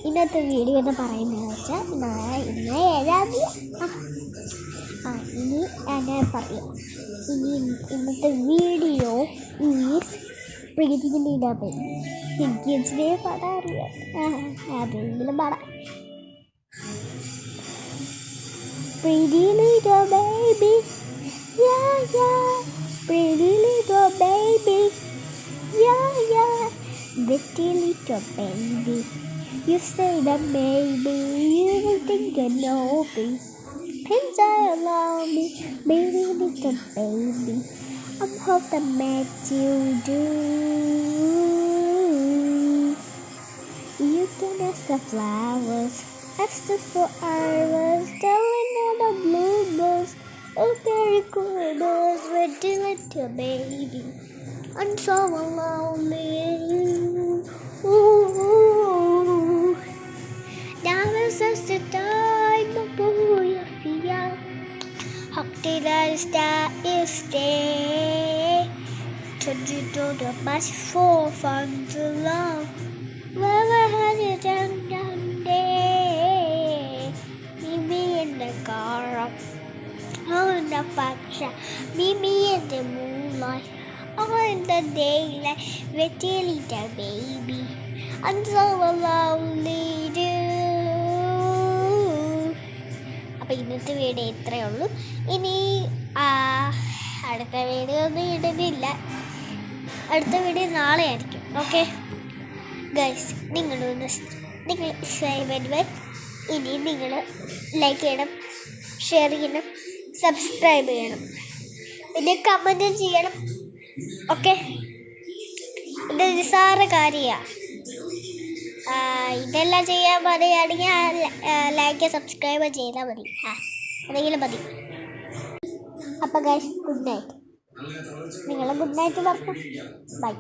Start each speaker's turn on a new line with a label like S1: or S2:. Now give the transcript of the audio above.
S1: ഇന്നത്തെ വീഡിയോ എന്ന് പറയുന്നത് വെച്ചാൽ ഇന്ന് 7-ാം തീയതി. ഇനി ഞാൻ പറയാം. ഇന്നത്തെ വീഡിയോ ഈസ് പ്രീതിയുടെ കിഡ്സിനെ പാടാൻ അറിയാം. അതെങ്കിലും പാടാം. Pretty little baby, yeah, yeah. Pretty little baby, yeah, yeah. Pretty little baby, you say that baby, you don't think I know me. Pins allow me, pretty little baby. I'm hoping that you do. You can ask the flowers, ask the for hours, telling all the bluebirds, oh very good, pretty little baby. I'm so lonely. Ooh, now is just the time of boy feel. How did I stay? Told you to the much for fun to love. Wherever had you done day? Meet me in the car up, oh in the function. Meet me in the moonlight, oh in the daylight. Pretty little baby, I'm so lonely too. അപ്പോൾ ഇന്നത്തെ video ഇത്രയേ ഉള്ളൂ. ഇനി അടുത്ത video ഒന്നും ഇടുന്നില്ല. അടുത്ത video നാളെ ആയിരിക്കും. ഓക്കെ ഗൈസ്, നിങ്ങൾ ഇനി നിങ്ങൾ ലൈക്ക് ചെയ്യണം, ഷെയർ ചെയ്യണം, സബ്സ്ക്രൈബ് ചെയ്യണം, പിന്നെ കമൻറ്റ് ചെയ്യണം. ഓക്കെ, ഇത് നിസ്സാര കാര്യമാണ്. ഇതെല്ലാം ചെയ്യാൻ പറയുകയാണെങ്കിൽ ലൈക്ക് സബ്സ്ക്രൈബ് ചെയ്താൽ മതി. അതെങ്കിലും മതി. അപ്പം ഗൈസ്, ഗുഡ് നൈറ്റ്. നിങ്ങൾ ഗുഡ് നൈറ്റ് പറഞ്ഞു. ബൈ.